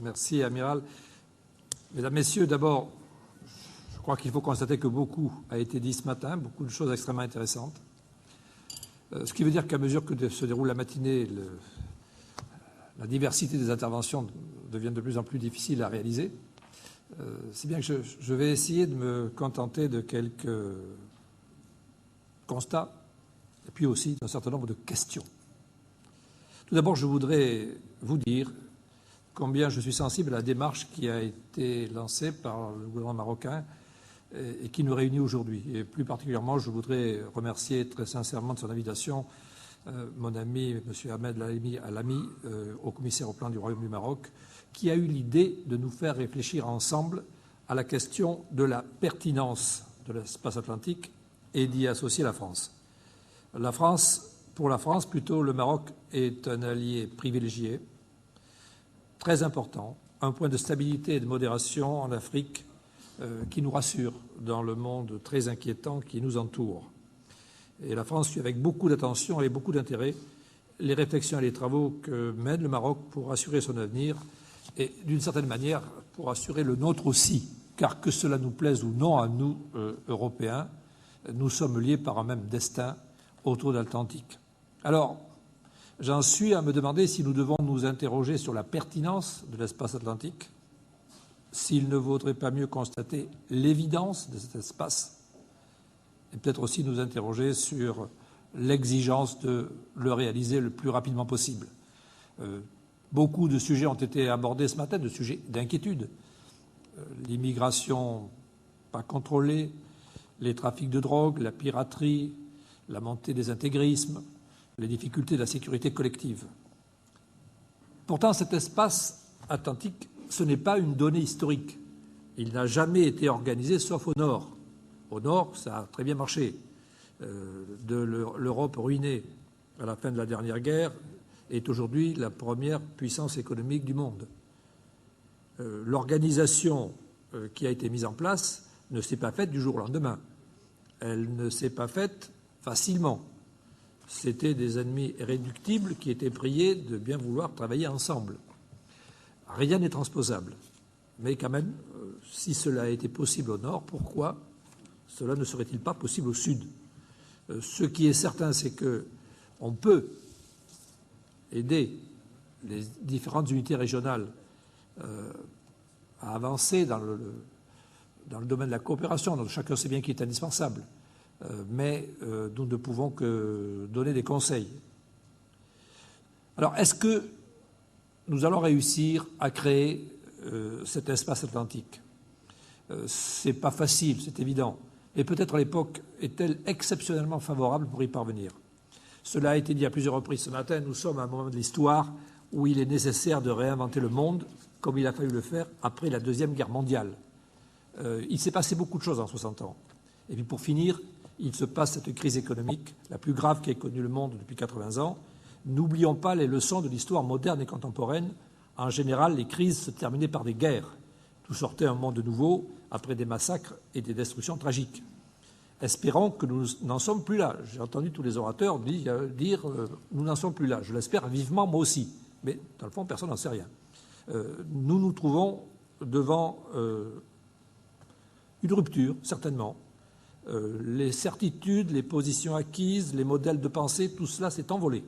Merci, Amiral. Mesdames, Messieurs, d'abord, je crois qu'il faut constater que beaucoup a été dit ce matin, beaucoup de choses extrêmement intéressantes. Ce qui veut dire qu'à mesure que se déroule la matinée, la diversité des interventions devient de plus en plus difficile à réaliser. C'est bien que je vais essayer de me contenter de quelques constats et puis aussi d'un certain nombre de questions. Tout d'abord, je voudrais vous dire combien je suis sensible à la démarche qui a été lancée par le gouvernement marocain et qui nous réunit aujourd'hui. Et plus particulièrement, je voudrais remercier très sincèrement de son invitation mon ami M. Ahmed Alami, au commissaire au plan du Royaume du Maroc, qui a eu l'idée de nous faire réfléchir ensemble à la question de la pertinence de l'espace atlantique et d'y associer la France. Pour la France, plutôt, le Maroc est un allié privilégié, très important, un point de stabilité et de modération en Afrique qui nous rassure dans le monde très inquiétant qui nous entoure. Et la France suit avec beaucoup d'attention et beaucoup d'intérêt les réflexions et les travaux que mène le Maroc pour assurer son avenir et, d'une certaine manière, pour assurer le nôtre aussi, car que cela nous plaise ou non à nous, Européens, nous sommes liés par un même destin autour de l'Atlantique. Alors, j'en suis à me demander si nous devons nous interroger sur la pertinence de l'espace atlantique, s'il ne vaudrait pas mieux constater l'évidence de cet espace, et peut-être aussi nous interroger sur l'exigence de le réaliser le plus rapidement possible. Beaucoup de sujets ont été abordés ce matin, de sujets d'inquiétude. L'immigration pas contrôlée, les trafics de drogue, la piraterie, la montée des intégrismes, les difficultés de la sécurité collective. Pourtant, cet espace atlantique, ce n'est pas une donnée historique. Il n'a jamais été organisé, sauf au nord. Au nord, ça a très bien marché. De l'Europe ruinée à la fin de la dernière guerre est aujourd'hui la première puissance économique du monde. L'organisation qui a été mise en place ne s'est pas faite du jour au lendemain. Elle ne s'est pas faite facilement. C'était des ennemis irréductibles qui étaient priés de bien vouloir travailler ensemble. Rien n'est transposable. Mais quand même, si cela a été possible au nord, pourquoi cela ne serait-il pas possible au sud? Ce qui est certain, c'est qu'on peut aider les différentes unités régionales à avancer dans le domaine de la coopération, dont chacun sait bien qu'il est indispensable. Mais nous ne pouvons que donner des conseils. Alors, est-ce que nous allons réussir à créer cet espace atlantique? Ce n'est pas facile, c'est évident. Et peut-être l'époque est-elle exceptionnellement favorable pour y parvenir. Cela a été dit à plusieurs reprises ce matin. Nous sommes à un moment de l'histoire où il est nécessaire de réinventer le monde, comme il a fallu le faire après la Deuxième Guerre mondiale. Il s'est passé beaucoup de choses en 60 ans. Et puis pour finir, il se passe cette crise économique, la plus grave qu'ait connue le monde depuis 80 ans. N'oublions pas les leçons de l'histoire moderne et contemporaine. En général, les crises se terminaient par des guerres. Tout sortait un monde nouveau après des massacres et des destructions tragiques. Espérons que nous n'en sommes plus là. J'ai entendu tous les orateurs dire nous n'en sommes plus là. Je l'espère vivement, moi aussi. Mais dans le fond, personne n'en sait rien. Nous nous trouvons devant une rupture, certainement. Les certitudes, les positions acquises, les modèles de pensée, tout cela s'est envolé.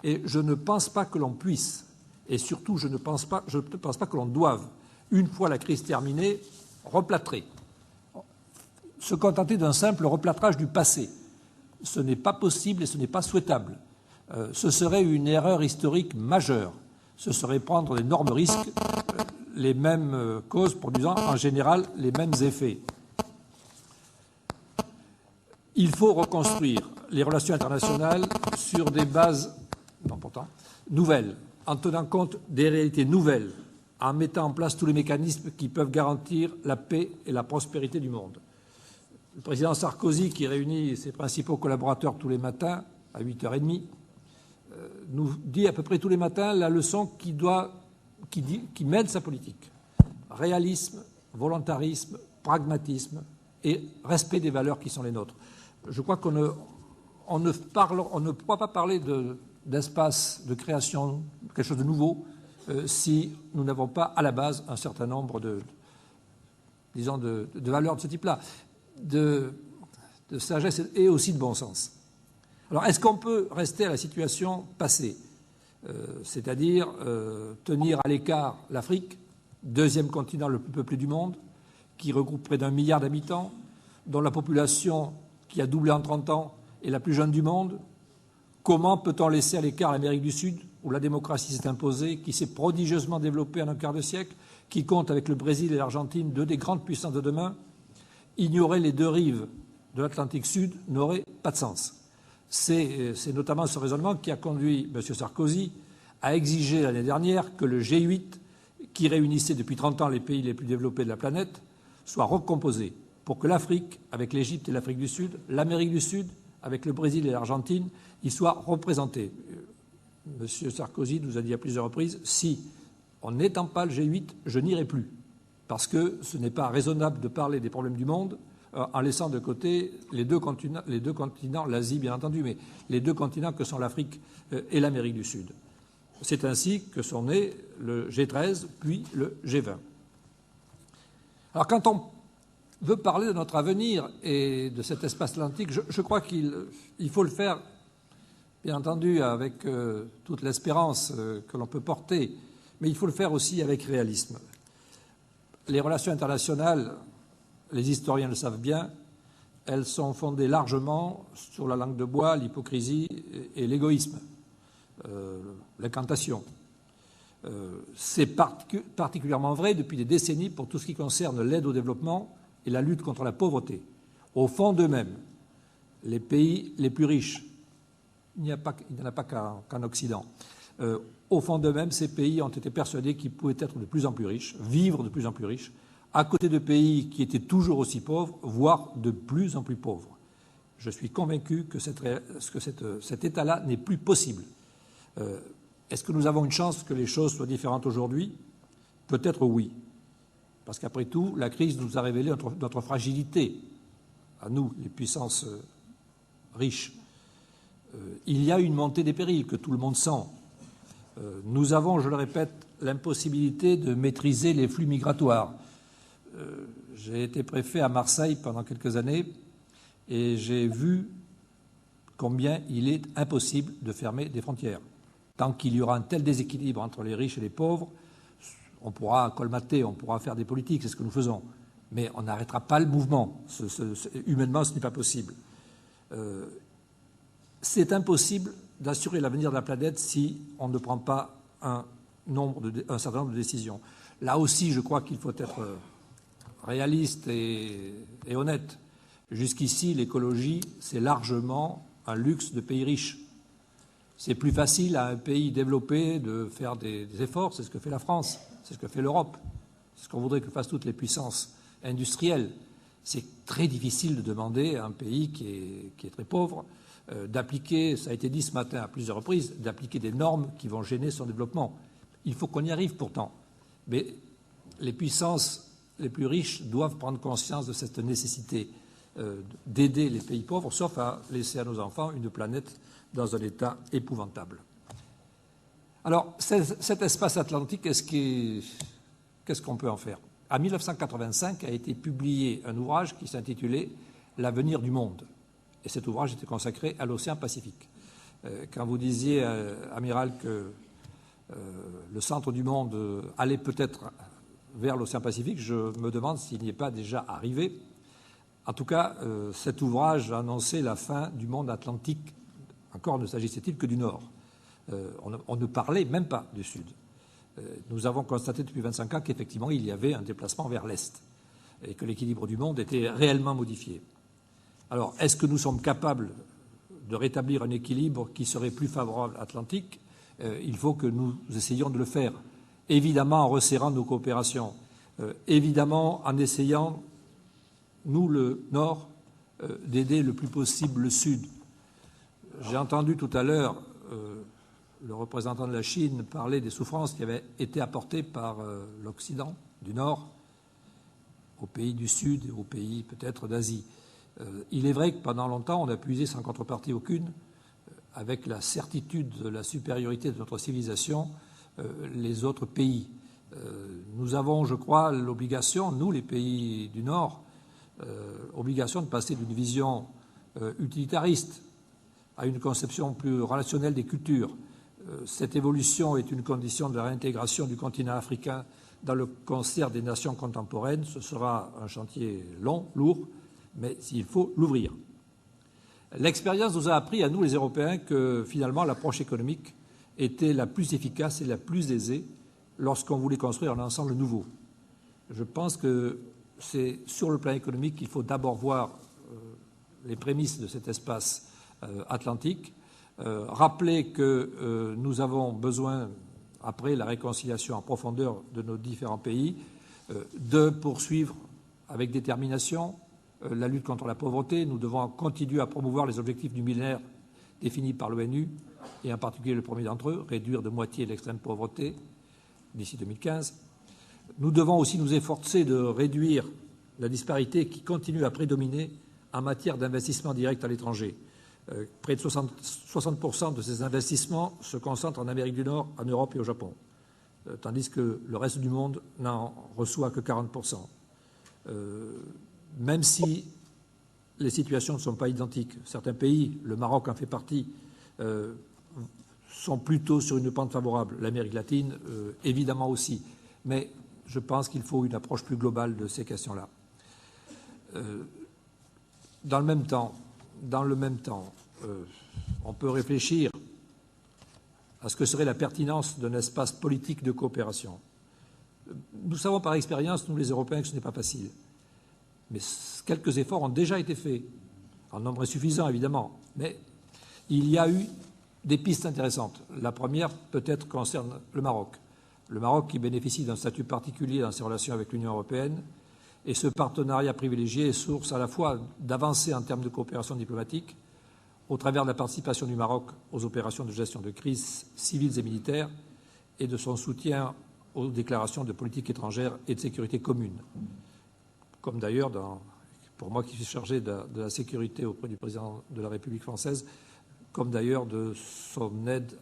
Et je ne pense pas que l'on puisse, et surtout je ne pense pas que l'on doive, une fois la crise terminée, replâtrer. Se contenter d'un simple replâtrage du passé. Ce n'est pas possible et ce n'est pas souhaitable. Ce serait une erreur historique majeure. Ce serait prendre d'énormes risques, les mêmes causes produisant en général les mêmes effets. Il faut reconstruire les relations internationales sur des bases nouvelles, en tenant compte des réalités nouvelles, en mettant en place tous les mécanismes qui peuvent garantir la paix et la prospérité du monde. Le président Sarkozy, qui réunit ses principaux collaborateurs tous les matins à 8h30, nous dit à peu près tous les matins la leçon qui mène sa politique. Réalisme, volontarisme, pragmatisme et respect des valeurs qui sont les nôtres. Je crois qu'on ne pourra pas parler d'espace, de création, quelque chose de nouveau, si nous n'avons pas à la base un certain nombre de valeurs de ce type-là, de sagesse et aussi de bon sens. Alors, est-ce qu'on peut rester à la situation passée, c'est-à-dire tenir à l'écart l'Afrique, deuxième continent le plus peuplé du monde, qui regroupe près d'1 milliard d'habitants, dont la population qui a doublé en 30 ans est la plus jeune du monde? Comment peut-on laisser à l'écart l'Amérique du Sud, où la démocratie s'est imposée, qui s'est prodigieusement développée en un quart de siècle, qui compte avec le Brésil et l'Argentine, deux des grandes puissances de demain? Ignorer les deux rives de l'Atlantique Sud n'aurait pas de sens. C'est notamment ce raisonnement qui a conduit M. Sarkozy à exiger l'année dernière que le G8, qui réunissait depuis 30 ans les pays les plus développés de la planète, soit recomposé pour que l'Afrique, avec l'Égypte et l'Afrique du Sud, l'Amérique du Sud, avec le Brésil et l'Argentine, y soient représentés. M. Sarkozy nous a dit à plusieurs reprises, si on n'étend pas le G8, je n'irai plus, parce que ce n'est pas raisonnable de parler des problèmes du monde en laissant de côté les deux continents, l'Asie bien entendu, mais les deux continents que sont l'Afrique et l'Amérique du Sud. C'est ainsi que sont nés le G13 puis le G20. Alors quand on veut parler de notre avenir et de cet espace atlantique, je crois qu'il faut le faire, bien entendu, avec toute l'espérance que l'on peut porter, mais il faut le faire aussi avec réalisme. Les relations internationales, les historiens le savent bien, elles sont fondées largement sur la langue de bois, l'hypocrisie et l'égoïsme, l'incantation. C'est particulièrement vrai depuis des décennies pour tout ce qui concerne l'aide au développement et la lutte contre la pauvreté. Au fond d'eux-mêmes, les pays les plus riches, il n'y en a pas qu'en Occident, au fond d'eux-mêmes, ces pays ont été persuadés qu'ils pouvaient être de plus en plus riches, vivre de plus en plus riches, à côté de pays qui étaient toujours aussi pauvres, voire de plus en plus pauvres. Je suis convaincu que cet état-là n'est plus possible. Est-ce que nous avons une chance que les choses soient différentes aujourd'hui? Peut-être oui. Parce qu'après tout, la crise nous a révélé notre fragilité, à nous, les puissances riches. Il y a une montée des périls que tout le monde sent. Nous avons, je le répète, l'impossibilité de maîtriser les flux migratoires. J'ai été préfet à Marseille pendant quelques années et j'ai vu combien il est impossible de fermer des frontières. Tant qu'il y aura un tel déséquilibre entre les riches et les pauvres, on pourra colmater, on pourra faire des politiques, c'est ce que nous faisons. Mais on n'arrêtera pas le mouvement. Humainement, ce n'est pas possible. C'est impossible d'assurer l'avenir de la planète si on ne prend pas un certain nombre de décisions. Là aussi, je crois qu'il faut être réaliste et honnête. Jusqu'ici, l'écologie, c'est largement un luxe de pays riches. C'est plus facile à un pays développé de faire des efforts, c'est ce que fait la France, c'est ce que fait l'Europe, c'est ce qu'on voudrait que fassent toutes les puissances industrielles. C'est très difficile de demander à un pays qui est très pauvre d'appliquer, ça a été dit ce matin à plusieurs reprises, d'appliquer des normes qui vont gêner son développement. Il faut qu'on y arrive pourtant. Mais les puissances les plus riches doivent prendre conscience de cette nécessité d'aider les pays pauvres, sauf à laisser à nos enfants une planète dans un état épouvantable. Alors, cet espace atlantique, qu'est-ce qu'on peut en faire? En 1985 a été publié un ouvrage qui s'intitulait « L'avenir du monde ». Et cet ouvrage était consacré à l'océan Pacifique. Quand vous disiez, amiral, que le centre du monde allait peut-être vers l'océan Pacifique, je me demande s'il n'y est pas déjà arrivé. En tout cas, cet ouvrage annonçait la fin du monde atlantique. Encore ne s'agissait-il que du Nord. On ne parlait même pas du Sud. Nous avons constaté depuis 25 ans qu'effectivement, il y avait un déplacement vers l'Est et que l'équilibre du monde était réellement modifié. Alors, est-ce que nous sommes capables de rétablir un équilibre qui serait plus favorable à l'Atlantique? Il faut que nous essayions de le faire. Évidemment en resserrant nos coopérations. Évidemment en essayant, nous, le Nord, d'aider le plus possible le Sud. J'ai entendu tout à l'heure le représentant de la Chine parler des souffrances qui avaient été apportées par l'Occident du Nord aux pays du Sud et aux pays peut-être d'Asie. Il est vrai que pendant longtemps, on a puisé sans contrepartie aucune, avec la certitude de la supériorité de notre civilisation, les autres pays. Nous avons, je crois, l'obligation, nous les pays du Nord, obligation de passer d'une vision utilitariste à une conception plus relationnelle des cultures. Cette évolution est une condition de la réintégration du continent africain dans le concert des nations contemporaines. Ce sera un chantier long, lourd, mais il faut l'ouvrir. L'expérience nous a appris, à nous les Européens, que finalement l'approche économique était la plus efficace et la plus aisée lorsqu'on voulait construire un ensemble nouveau. Je pense que c'est sur le plan économique qu'il faut d'abord voir les prémices de cet espace atlantique, rappeler que nous avons besoin, après la réconciliation en profondeur de nos différents pays, de poursuivre avec détermination la lutte contre la pauvreté. Nous devons continuer à promouvoir les objectifs du millénaire définis par l'ONU, et en particulier le premier d'entre eux, réduire de moitié l'extrême pauvreté d'ici 2015. Nous devons aussi nous efforcer de réduire la disparité qui continue à prédominer en matière d'investissement direct à l'étranger. Près de 60% de ces investissements se concentrent en Amérique du Nord, en Europe et au Japon, tandis que le reste du monde n'en reçoit que 40%. Même si les situations ne sont pas identiques, certains pays, le Maroc en fait partie, sont plutôt sur une pente favorable. L'Amérique latine, évidemment aussi. Mais je pense qu'il faut une approche plus globale de ces questions-là. Dans le même temps, on peut réfléchir à ce que serait la pertinence d'un espace politique de coopération. Nous savons par expérience, nous les Européens, que ce n'est pas facile. Mais quelques efforts ont déjà été faits, en nombre insuffisant évidemment, mais il y a eu des pistes intéressantes. La première, peut-être, concerne le Maroc. Le Maroc qui bénéficie d'un statut particulier dans ses relations avec l'Union européenne, et ce partenariat privilégié est source à la fois d'avancées en termes de coopération diplomatique, au travers de la participation du Maroc aux opérations de gestion de crise civiles et militaires, et de son soutien aux déclarations de politique étrangère et de sécurité commune. Comme d'ailleurs, pour moi qui suis chargé de la sécurité auprès du président de la République française, comme d'ailleurs de son aide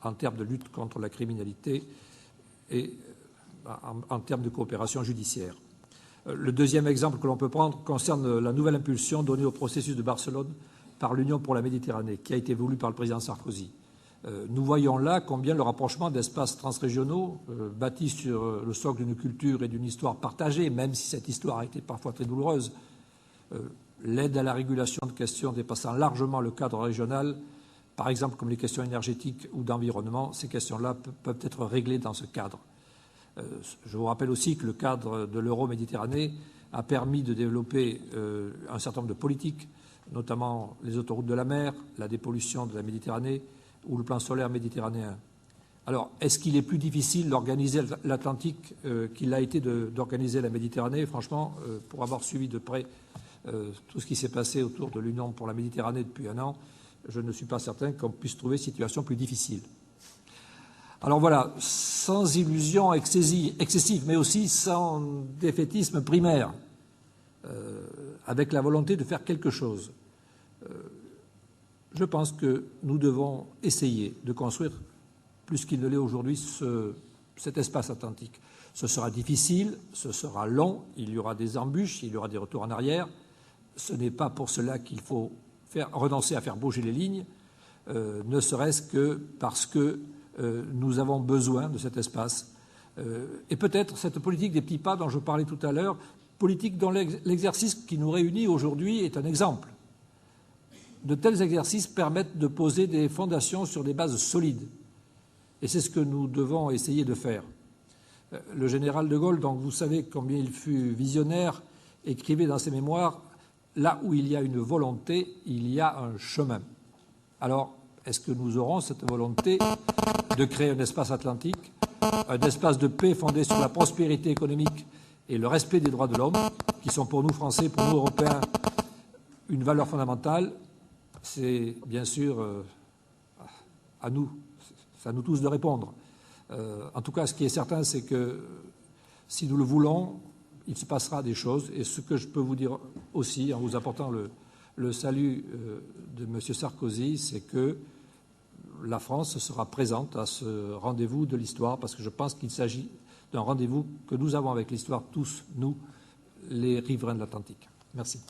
en termes de lutte contre la criminalité et en termes de coopération judiciaire. Le deuxième exemple que l'on peut prendre concerne la nouvelle impulsion donnée au processus de Barcelone par l'Union pour la Méditerranée, qui a été voulu par le président Sarkozy. Nous voyons là combien le rapprochement d'espaces transrégionaux, bâtis sur le socle d'une culture et d'une histoire partagée, même si cette histoire a été parfois très douloureuse, l'aide à la régulation de questions dépassant largement le cadre régional, par exemple comme les questions énergétiques ou d'environnement, ces questions-là peuvent être réglées dans ce cadre. Je vous rappelle aussi que le cadre de l'Euro-Méditerranée a permis de développer un certain nombre de politiques, notamment les autoroutes de la mer, la dépollution de la Méditerranée ou le plan solaire méditerranéen. Alors, est-ce qu'il est plus difficile d'organiser l'Atlantique qu'il a été d'organiser la Méditerranée? Franchement, pour avoir suivi de près tout ce qui s'est passé autour de l'Union pour la Méditerranée depuis un an, je ne suis pas certain qu'on puisse trouver situation plus difficile. Alors voilà, sans illusion excessive, mais aussi sans défaitisme primaire, avec la volonté de faire quelque chose. Je pense que nous devons essayer de construire, plus qu'il ne l'est aujourd'hui, cet espace atlantique. Ce sera difficile, ce sera long, il y aura des embûches, il y aura des retours en arrière. Ce n'est pas pour cela qu'il faut renoncer à faire bouger les lignes, ne serait-ce que parce que nous avons besoin de cet espace. Et peut-être cette politique des petits pas dont je parlais tout à l'heure, politique dont l'exercice qui nous réunit aujourd'hui est un exemple. De tels exercices permettent de poser des fondations sur des bases solides. Et c'est ce que nous devons essayer de faire. Le général de Gaulle, dont vous savez combien il fut visionnaire, écrivait dans ses mémoires « Là où il y a une volonté, il y a un chemin ». Alors, est-ce que nous aurons cette volonté de créer un espace atlantique, un espace de paix fondé sur la prospérité économique et le respect des droits de l'homme, qui sont pour nous Français, pour nous Européens, une valeur fondamentale? C'est bien sûr à nous, c'est à nous tous de répondre. En tout cas, ce qui est certain, c'est que si nous le voulons, il se passera des choses. Et ce que je peux vous dire aussi, en vous apportant le salut de M. Sarkozy, c'est que la France sera présente à ce rendez-vous de l'histoire, parce que je pense qu'il s'agit d'un rendez-vous que nous avons avec l'histoire, tous, nous, les riverains de l'Atlantique. Merci.